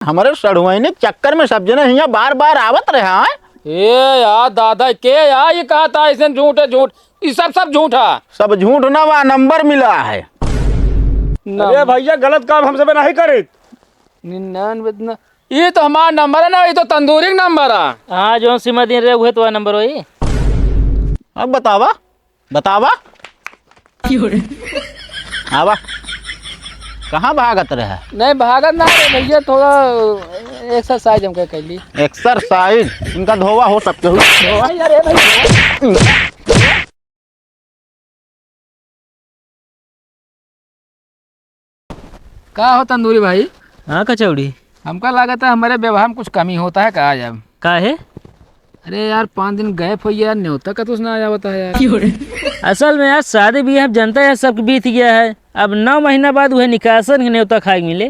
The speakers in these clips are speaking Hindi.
हमारे सड़ुआइने चक्कर में सब जना यहाँ बार बार आवत रहे हैं। ए यार दादा के यार ये कहा था ऐसे झूठ है झूठ, ये सब झूठा। सब झूठ ना वा नंबर मिला है। अरे भैया गलत काम हमसे भी नहीं करे। 99 ये तो हमारा नंबर है ना, ये तो तंदूरी नंबर है। हाँ जो सीमा दिन रहे हुए तो वह नंबर वही। अब बतावा बतावा आवा कहाँ भागत रहे? नहीं भागत ना रे भैया, थोड़ा एक्सरसाइज हम कर ली। एक्सरसाइज इनका धोवा हो सकते हो। क्या हो तंदूरी भाई? हाँ कचौड़ी, हमका लगा था हमारे व्यवहार में कुछ कमी होता है कहा जब। का है? अरे यार 5 दिन गए हो यार, न्योता का तो ना आया होता है यार। असल में यार शादी भी अब जनता है सब बीत गया है। अब 9 महीना बाद वह निकासन के न्योता खाए मिले।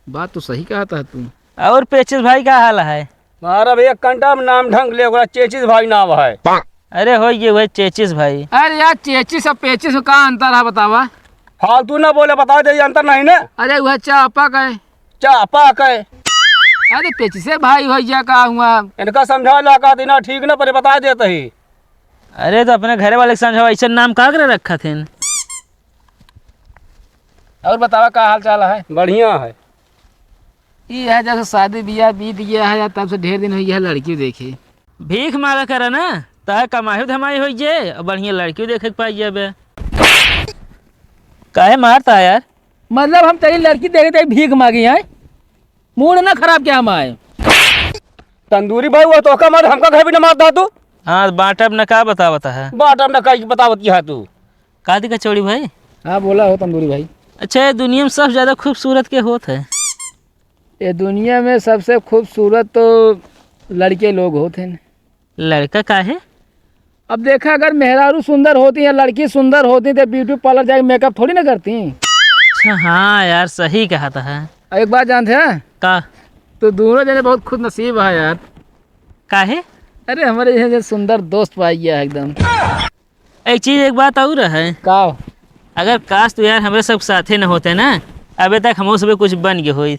बात तो सही कहा था तू। और पेचिस भाई का हाल है? मारा भैया कंटा में नाम ढंग ले ओकरा चेचिस भाई नाम है। अरे हो ये वही चेचिस भाई। अरे यार चेचिस और पेचिस का अंतर है बतावा? फालतू ना बोले, बता दे अंतर नहीं ना। अरे वह चापा का है। चापा के अरे पेचिसे भाई भैया का हुआ। इनका समझा ला का देना ठीक ना, पर बता देते ही। अरे तो अपने घर वाले समझाओ ऐसा नाम का कर रखा थे। और बतावा का हाल चाल है? बढ़िया है। ये है जैसे शादी ब्याह बीत गया है तब से ढेर दिन हो गया है, लड़की देखे। भीख मांगा करा ना ताकि कमाई धमाई हो जाए और बढ़िया लड़की देखे पाई जाए। काहे मारता है यार? मतलब हम तेरी लड़की देखे थे भीख मांगी है, मूड ना खराब क्या हम आए? तंदूरी भाई वो तो का मत हमका घर भी न मारता तू। हाँ बाटब न का बतावता है। बाटा न का बतावत की है तू। का दी कचौड़ी भाई? हाँ बोला हो तंदूरी भाई। अच्छा ये दुनिया में सबसे ज़्यादा खूबसूरत के होत है? ये दुनिया में सबसे खूबसूरत तो लड़के लोग होते हैं। लड़का का है? अब देखा अगर मेहरारू सुंदर होती है, लड़की सुंदर होती तो ब्यूटी पार्लर जाके मेकअप थोड़ी ना करती। अच्छा हाँ यार सही कहा था है। एक बात जानते हैं का? तो दोनों जने बहुत खुद नसीब है यार। का है? अरे हमारे जैसे सुंदर दोस्त पाई गया है एकदम। एक चीज़ एक बात और है। का? अगर काश तो यार हमारे सब साथे न होते ना, अभी तक हम सब कुछ बन गए हुई।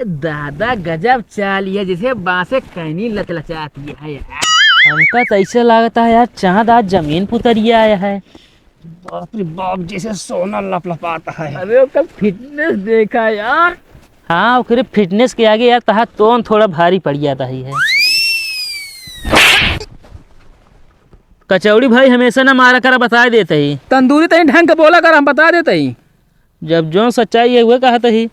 दादा गजब चाल है, जैसे बांसे कहनी लचलचाती है यार। हमका तो ऐसे लगता है यार चाँद आज जमीन पर उतरिया आया है। बाप रे बाप, जैसे सोना लपलपाता है। अरे उसका फिटनेस देखा यार। हाँ फिर फिटनेस के आगे यार तहा तोन थोड़ा भारी पड़ जाता ही है। कचौड़ी भाई हमेशा ना मारा करा बता देते ही। तंदूरी तही ढंग के बोला कर, हम बता देते ही। जब जो सच्चाई है वह कहता ही।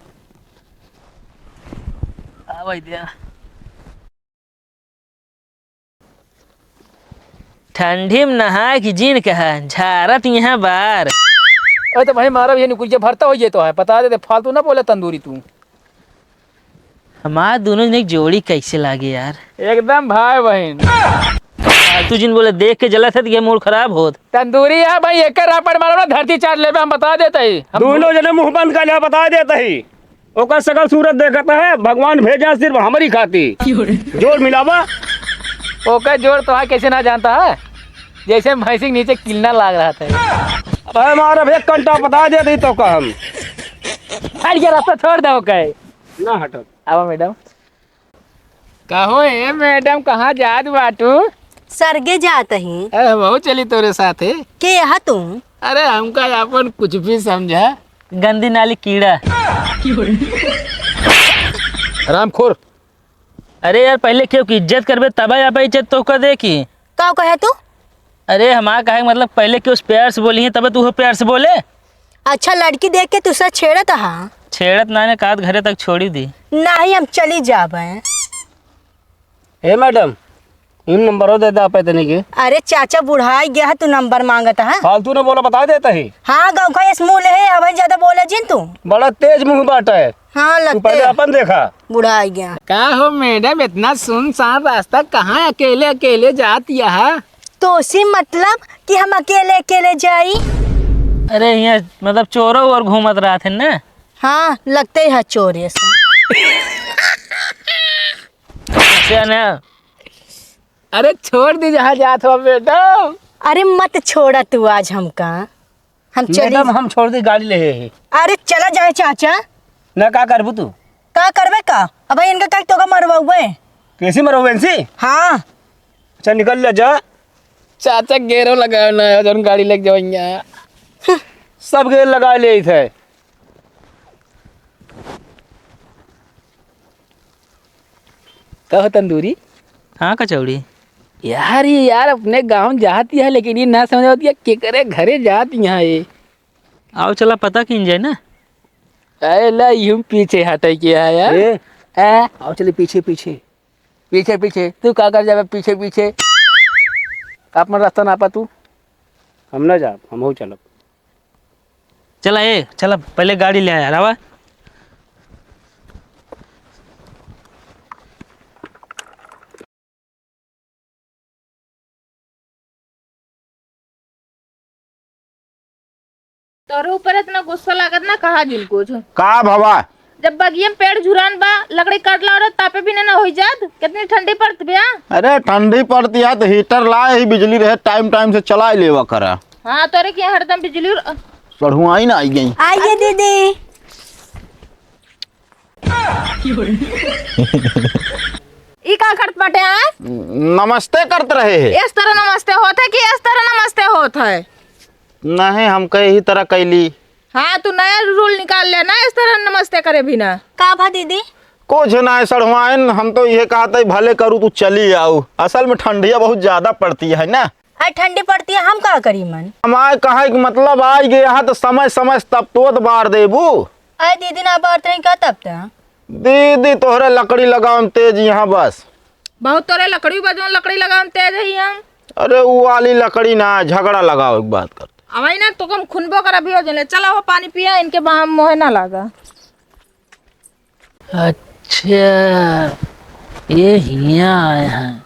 ठंडी में नहा कि जीन कहा झारत यहाँ बार। अरे तो भाई मारा भी कुछ भरता हो ये तो है, बता देते फालतू ना बोले तंदूरी तू। हमारे दोनों ने जोड़ी कैसे लागे यार? एकदम भाई बहन। तू जिन बोले देख के जला था तो मूड खराब होत। तंदूरी है भाई, एक रापड़ मारो ना धरती चाट ले, हम बता देते ही। दोनों जने मुंह बंद कर लिया, बता देते ही। ओकर सकल सूरत देखता है, भगवान भेजा सिर्फ हमारी खाती। जोर मिलावा। ओकर जोर तो है कैसे ना जानता है, जैसे भैंसी के नीचे किलना लाग रहा था। अब हमारा भैया कंटा बता देते तो का हम। हट गया रास्ता छोड़ दो के ना हटो। अब मैडम कहो ए मैडम कहाँ जात बाटू? सरगे जात ही। अरे बहुत चली तोरे साथ है। के यहाँ तुम? अरे हमका अपन कुछ भी समझा। गंदी नाली कीड़ा। रामखोर। अरे यार पहले क्यों की इज्जत करबे तब आप इज्जत तो कर दे की। का कहे तू? अरे हमारा कहे मतलब पहले क्यों प्यार से बोली है तब तू प्यार से बोले। अच्छा लड़की देख के तुसा छेड़त हा? छेड़त ना ने कात घरे तक छोड़ी दी। नहीं हम चली जाबे। हे मैडम इन नंबर दे दे पे के। अरे चाचा बुढ़ाई गया है, तू नंबर मांगता है? फालतू ने बोला बता देता ही। हाँ गाँव का इस मुँह है, अब ज्यादा बोले जिन तू। बड़ा तेज मुंह बाटा है। हाँ तू लगते पहले अपन देखा। बुढ़ाई गया। का हो मैडम इतना सुनसान रास्ता कहाँ अकेले अकेले जाती है? तो उसी मतलब कि हम अकेले अकेले जाई? अरे यहाँ मतलब चोरों और घूमत रहा थे ना। हाँ लगते है चोरी से। अच्छा ना अरे छोड़ दी जहाँ जात हो बेटा। अरे मत छोड़ा तू आज हमका, हम चली। मैडम हम छोड़ दी गाड़ी ले है। अरे चला जाए चाचा। ना का करबू तू? का करबे का? अब इनका कल तो का मरवाऊबे। कैसे मरो इनसे? हाँ अच्छा निकल ले जा। चाचा गेरो लगाओ ना जौन गाड़ी लेके जाओ यहाँ। सब गेर लगा ले थे। कहो तंदूरी। हाँ कचौड़ी। यार ये यार अपने गांव जाती है लेकिन ये ना समझ आती है के करे घरे जाती यहाँ ये। आओ चला पता किन जाए ना। अरे ला यूं पीछे हटे किया है यार। ए हैं? आओ चले पीछे पीछे। पीछे पीछे तू का कर जावे पीछे पीछे। अपना रास्ता नापा तू। हम ना जा, हम हो चलो। चला चला पहले गाड़ी ले आया रावा। तोरे ऊपर इतना गुस्सा लागत ना कहा जिनको जो का भवा जब बगिया में पेड़ झुरान बा लकड़ी काटला और तापे भी ना हो जात कितनी ठंडी पड़त बिया। अरे ठंडी पड़ती है तो हीटर लाए ही बिजली रहे टाइम टाइम से चला लेवा करा। हाँ तोरे क्या हरदम बिजली चढ़ुआई ना आई गई। आइए दीदी। ई का करत बाटे हैं? नमस्ते करते रहे है। इस तरह नमस्ते होत है कि इस तरह नमस्ते होत है? नहीं हम कई ही तरह कैली। हाँ तू नया रूल निकाल लेना इस तरह नमस्ते करे भी ना। का भा दीदी? कुछ ना सड़ुआइन हम तो ये कहते भले करूँ तू चली आओ। असल में ठंडिया बहुत ज्यादा पड़ती है ना। आज ठंडी पड़ती है हम का करी मन। हमारे कहा कि मतलब आई गए यहाँ तो समय समय तब तो बार देबू। अरे दीदी ना बात रही का तब तक। दीदी तोहरे लकड़ी लगाओ तेज यहाँ बस। बहुत तोरे लकड़ी बजो लकड़ी लगाम तेज है हम। अरे वो वाली लकड़ी ना झगड़ा लगाओ एक बात कर। अवाई ना तो कम खुनबो कर अभी हो जाने। चला वो पानी पिया इनके वहां मोहे ना लागा। अच्छा ये हियाँ आए हैं।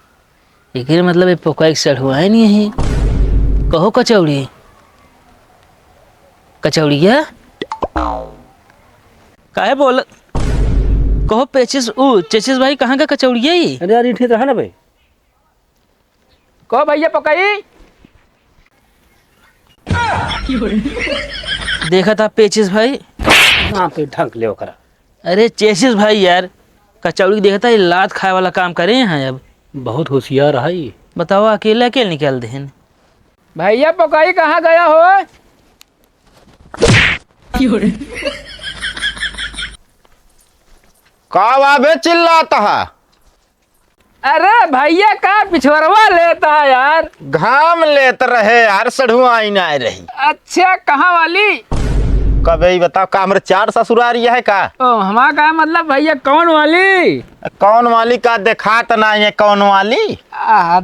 एक मतलब ये पोका सड़ुआ नहीं है। कहो कचौड़ी कचौड़िया काहे बोल। कहो चेचिस भाई कहाँ का कचौड़िया ही। अरे यार ठीक रहा ना भाई। कहो भैया पकाई। देखा था पेचिस भाई। हाँ पे ढंक ले करा। अरे चेचिस भाई यार कचौड़ी देखा था ये लात खाए वाला काम करे हैं अब। बहुत होशियार है ये। बताओ अकेले अकेले निकाल दें। भैया पकाई कहाँ गया हो? का बाबे चिल्लाता है? अरे भैया का पिछवरवा लेता है यार। घाम लेत रहे यार सड़ुआई ना रही। अच्छा कहाँ वाली? कभी बताओ का हमारे 4 ससुरारी है का? ओ हमारा का मतलब भैया कौन वाली? कौन वाली का देखा तो ना है कौन वाली।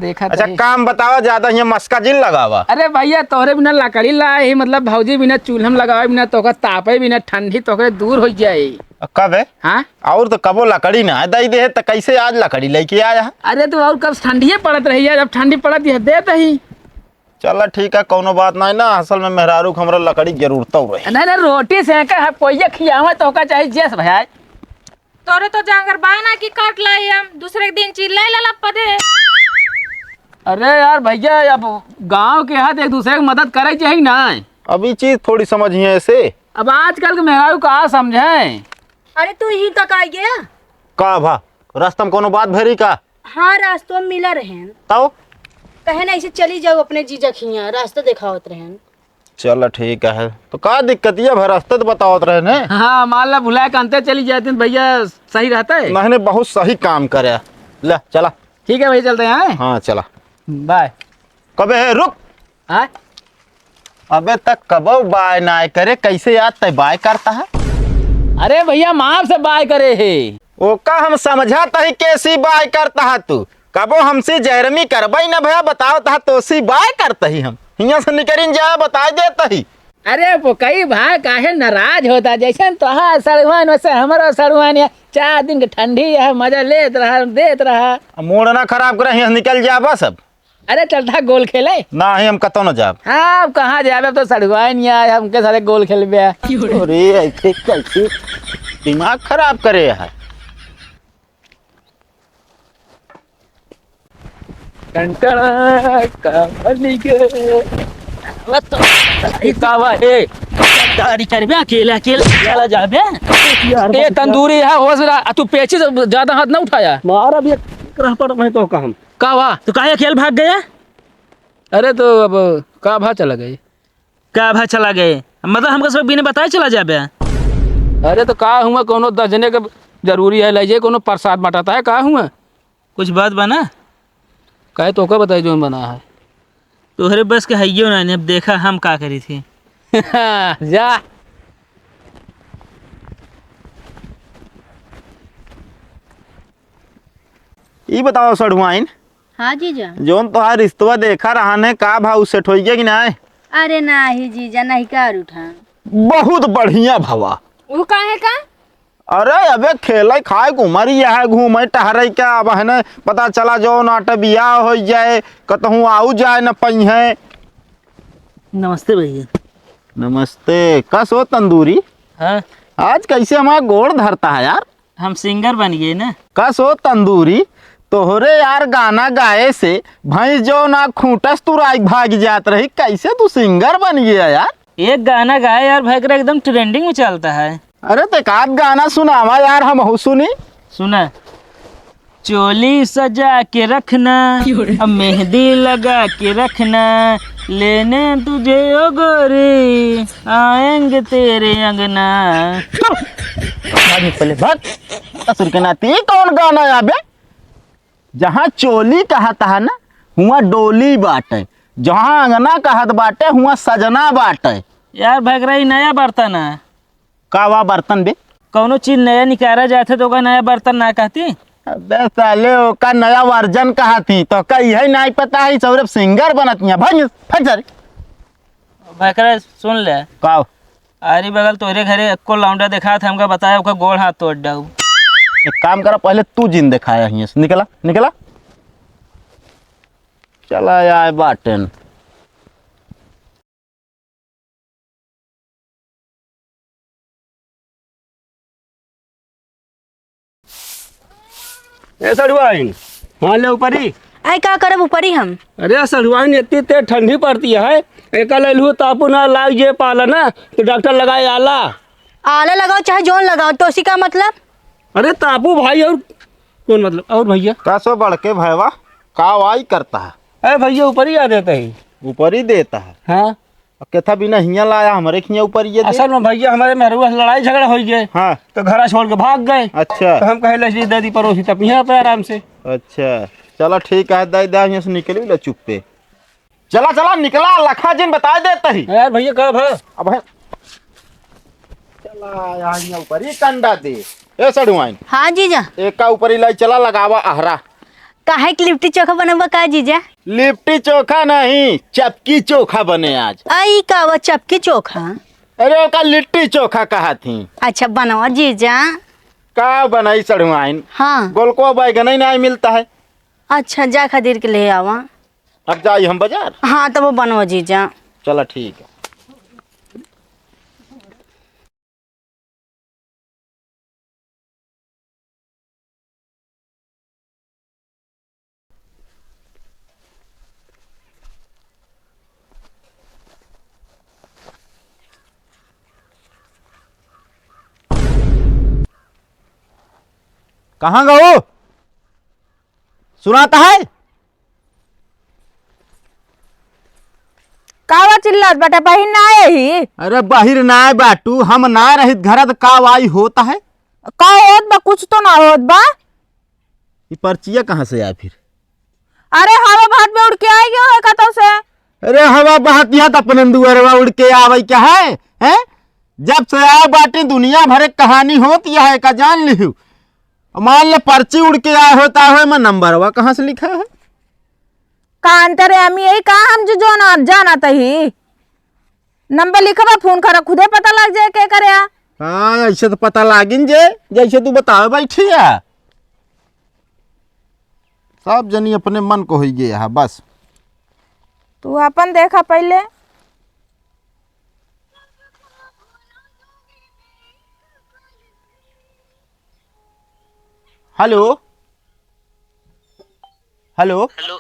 देखा अच्छा काम बताओ ज्यादा यहाँ मस्का जिल लगावा। अरे भैया तोहरे बिना लकड़ी लाए ही मतलब भौजी बिना चूल्हम लगावे बिना तोका तापे बिना ठंडी तोके दूर हो जाए। कब है? हाँ और तो कबो लकड़ी ना दई दे तो कैसे आज लकड़ी लेके आया? अरे तो और कब ठंडी पड़त रही है जब ठंडी पड़त है दे ही। चल ठीक है कोनो बात नहीं ना। असल में मेहरारू को हमरा लकड़ी जरूरत रही। नहीं नहीं रोटी सेका है पोइया खियावा तो का चाहिए जैस भैया। तोरे तो जांगर बायना की काट लाई हम दूसरे दिन चिल्लाई ला पदे। अरे यार भैया अब गांव के हाथ एक दूसरे की मदद करे चाहिए ना। अभी चीज थोड़ी समझिए ऐसे। अब आजकल के मेहरारू कहाँ समझे। अरे तू ही तक आ गया। का भा रास्ता में कोनो बात भरी का? हाँ रास्तों में मिला रहे। ताओ कहे ना ऐसे चली जाओ अपने जीजा खिया रास्ता दिखावत रहे। चल ठीक है तो का दिक्कत है भा रास्ता तो बतावत रहे ने। हाँ मान ला भुलाए के अंते चली जाती है भैया सही रहता है। नहीं बहुत सही काम करे। ले चला। ठीक है भैया चलते हैं। हाँ चला। बाय। कबे है रुक। हाँ अबे तक कबो बाय ना करे कैसे याद तय बाय करता है? अरे भैया माँ से बाय करे है। ओका हम समझाता ही कैसी बाय करता है तू। कबो हमसे जैरमी करबई ना भैया बताओ ता तो सी बाय करता ही हम यहाँ से निकलिन जाए बता देता ही। अरे वो कई भाई काहे नाराज होता जैसे तोहार सड़ुआन वैसे हमारा सड़ुआन है 4 दिन की ठंडी है मजा लेत रहा देत रहा। मूड ना खराब करे यहाँ निकल जा बस अब। अरे चलता गोल खेले। ना ही हम कतो न जाब। हाँ अब कहाँ जाए अब तो सड़ुआन नहीं आए हमके सारे गोल खेलबे। अरे ऐसे कैसे दिमाग खराब करे है। टंटना कमली के वो तो कावा ए गाड़ी कर बे अकेले अकेले चला जा बे ए तंदूरी है हो जरा तू पेची से ज्यादा हाथ ना उठाया मारा भी रह पर मैं तो कहम कावा तू काहे अकेले भाग गया अरे तो अब का भा चला गई का भाई चला गए मतलब हमको सब बिना बताए चला जाबे। अरे तो का हुआ कोनो दर्जने के जरूरी है लीजिए कोनो प्रसाद बटाता है का हुआ कुछ बात बना कहे तो का बताइए जो बना है तोहरे बस के हइयो ना अब देखा हम का करी थी। जा ई बताओ सड़ुआइन हाँ जीजा। जोन तोहार रिश्तवा देखा रहा ने का भाव से ठोइगे कि ना? अरे नाही जीजा नहीं कार उठा। बहुत बढ़िया भवा। वो काहे का? अरे अबे खेले खाए घूमर है घूमे टहरे क्या अब है ना पता चला जो नाट बियाह हो जाए कतहूँ आऊ जाए न पई है। नमस्ते भैया। नमस्ते। कस हो तंदूरी? हाँ आज कैसे हमारा गोड़ धरता है यार? हम सिंगर बन गए ना। कस हो तंदूरी? तोहरे यार गाना गाए से भैंस जो ना खूंटस तू राई भाग जात रही, कैसे तू सिंगर बन गया यार? एक गाना गाए यार भाई एकदम ट्रेंडिंग में चलता है। अरे तो एक आध गाना सुनावा यार हम सुनी। सुना चोली सजा के रखना अब मेहंदी लगा के रखना लेने तुझे ओ गोरी आएंगे तेरे अंगना। पहले भक्त ससुर के नाती कौन गाना है बे? जहाँ चोली कहत है ना हुआ डोली बाटे, जहाँ अंगना कहत बाटे हुआ सजना बाटे। यार भगरा नया बर्तन है। कावा बर्तन बे? कौनो चीज नया निकाला जाते तो का नया बर्तन ना कहती। अबे साले ओका नया वर्जन कहती तो कही है नहीं पता है सौरभ सिंगर बनतिया भंज फजर। भगरा सुन ले काव आरी बगल तोरे घरे को लौंडा देखा था हमका बताया ओका गोड़ हाथ तोड़ डाऊ। एक काम करा पहले तू जिन दिखाया हियां से निकला निकला चला आए बाटन। ए सड़ुआइन हाँ ले ऊपरी। आई का करब ऊपरी हम। अरे सड़ुआइन इतनी तेज ठंडी पड़ती है एक लू तापू ना लाग जे पाला ना तो डॉक्टर लगाए आला। आला लगाओ चाहे जोन लगाओ तो उसी का मतलब। अरे तापू भाई और कौन मतलब और भैया कसो बड़के भैवा कावाई करता है? अरे भैया ऊपर ही आ देता है। ऊपर ही देता है? हाँ केथा बिना हिया लाया हमारे खिया ऊपर ये दे। असल में भैया हमारे मेहरुआ से लड़ाई झगड़ा हो गए। हाँ तो घरा छोड़ के भाग गए। अच्छा तो हम कहे लसली दादी पड़ोसी तब यहाँ पे आराम से। अच्छा चलो ठीक है दाई दाई यहाँ से निकली ले चुप पे। चला चला निकला लखा जिन बता देता ही। यार भैया कब है? अब है चला यहाँ ऊपर ही कंडा दे। ए सड़ुआइन हाँ जीजा। एक का ऊपर ही लाई चला लगावा आहरा। काहे की लिट्टी चोखा बनवा का जीजा? लिट्टी चोखा नहीं चपकी चोखा बने आज। आई का वो चपकी चोखा। अरे ओका लिट्टी चोखा कहा थी। अच्छा बनवा जीजा। का बनाई सड़ुआइन? हाँ गोलको बैगन ही नहीं मिलता है। अच्छा जा खरीद के ले आवा। अब जाई हम बाजार। हाँ तो वो बनवा जीजा। चलो ठीक है। कहाँ गो? सुनाता है? कावा चिल्लात बेटा बहिन ना आए ही अरे बाहिर ना आए बाटू हम ना रहित घर कावाई होता है। का होत बा कुछ तो ना होत बा। ये पर्चिया कहाँ से आया फिर? अरे हवा भात में उड़ के आई गयो है कतौ से। अरे हवा बहतिया तो अपने दुअरवा उड़ के आवे क्या है? हैं? जब से आए बाटी दुनिया भरे कहानी होती है का जान लिहू। मान ले पर्ची उड़ के आया होता है मैं नंबरवा कहाँ से लिखा है? का अंतर है हम यही कहा हम जो ना जाना तही नंबर लिखबा फोन करा खुदे पता लग जाए के करे। हाँ ऐसे तो पता लागिन जे जैसे तू बताओ बैठी है। सब जनी अपने मन को हो गया है बस। तू अपन देखा पहले। हेलो हेलो हेलो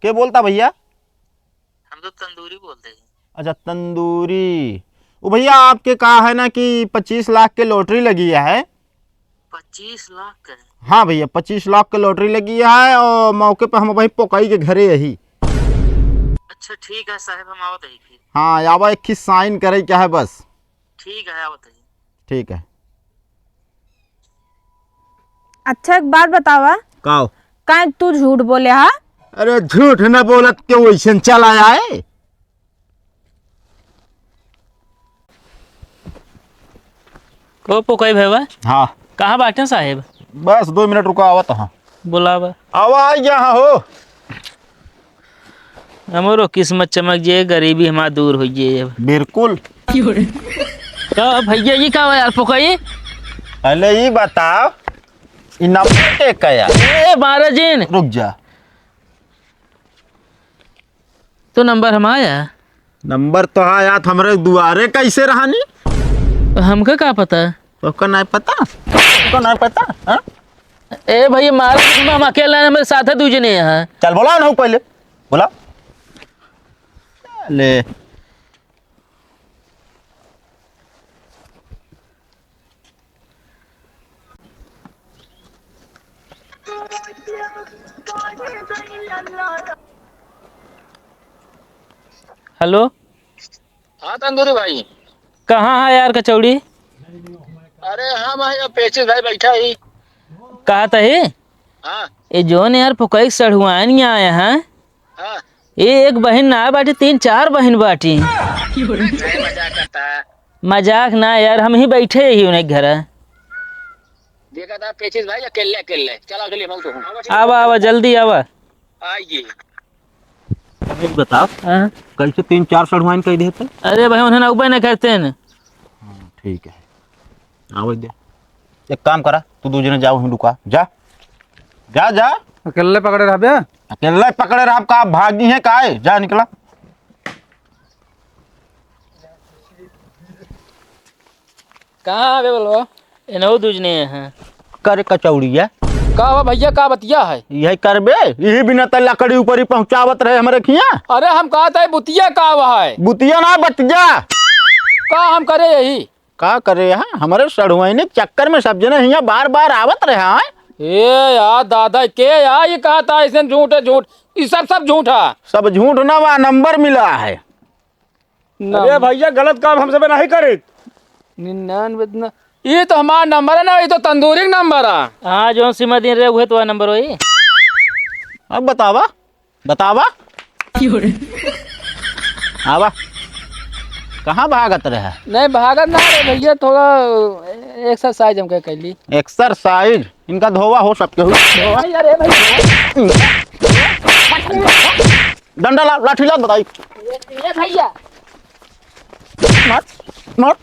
क्या बोलता भैया? हम तो तंदूरी बोलते हैं। अच्छा तंदूरी। वो भैया आपके कहा है ना कि 25 लाख के लॉटरी लगी है। 25 लाख का है? हाँ भैया 25 लाख की लॉटरी लगी है और मौके पे हम वही पोकई के घरे यही। अच्छा ठीक है साहब, हम आवत है फिर। हाँ आवा एक ही साइन करे क्या है बस। ठीक है आवत है। ठीक है। अच्छा एक बात बतावा, काओ? काहे तू झूठ बोले हा? अरे झूठ न बोलत के वैसे चल आया है। को पोकई भैया हाँ कहाँ बाटे साहेब? बस 2 मिनट रुको आवत। हाँ बुलावा। आवा यहाँ हो। हमारो किस्मत चमक जे, गरीबी हमारा दूर हो जे। बिल्कुल। तो भैया ये का हुआ यार पोकई? पहले ये बताओ इ नंबर के कया? ए महाराजिन रुक जा। तो नंबर हम आया? नंबर तो आया हमरे दुआरे कैसे रहानी? हमका का पता? तो नहीं पता? तो नहीं पता? हाँ? ए भैया महाराज हम अकेला मेरे साथ है दूजने यहाँ। चल बोला ना पहले बोला ले। हेलो हाँ तंदूरी भाई। कहाँ है यार कचौड़ी? अरे हाँ भाई पेचिस भाई बैठा ही। कहा था ये? हाँ ये जो ने यार फुकई सढ़ुआन यहाँ आया है। हाँ ये एक बहन ना बाटी, 3-4 बहन बाटी। मजाक करता है। मजाक ना यार, हम ही बैठे ही उन्हें घर। देखा था पेचिस भाई अकेले अकेले चला अकेले हम तो आवा आवा जल्दी आवा। आइए। एक बताओ हाँ? कैसे 3-4 सड़वाइन कह देते? अरे भाई उन्हें उबे न करते हैं। ठीक है आवे दे। एक काम करा तू 2 जने जाओ हम रुका जा जा जा। अकेले पकड़े रह बे। अकेले पकड़े रहा का भागी है काहे? जा निकला। कहाँ है बोलो? इन्हों दूजने हैं। कर कचौड़ी है का हुआ भैया का बतिया है? यही करबे यही बिना त लकड़ी ऊपर ही पहुंचावत रहे हमारे खिया। अरे हम कहा था बुतिया का हुआ है? बुतिया ना बतिया का हम करे यही? का करे यहाँ हमारे सड़ुआइने के चक्कर में सब जने यहाँ बार बार आवत रहे हैं। ए यार दादा के यार ये कहा था ऐसे झूठ है झूठ, ये सब झूठा। सब झूठ ना वहाँ नंबर मिला है। अरे भैया गलत काम हमसे नहीं करे। 99 ये तो हमारा नंबर है ना, ये तो तंदूरी का नंबर है। हाँ जो सीमा दिन रहे हुए तो नंबर वही। अब बतावा बतावा आवा कहाँ भागत रहे? नहीं भागत ना रे भैया, थोड़ा एक्सरसाइज हम कर ली। एक्सरसाइज इनका धोवा हो सकते हो। अरे भैया डंडा ला लाठी ला बताई भैया नॉट नॉट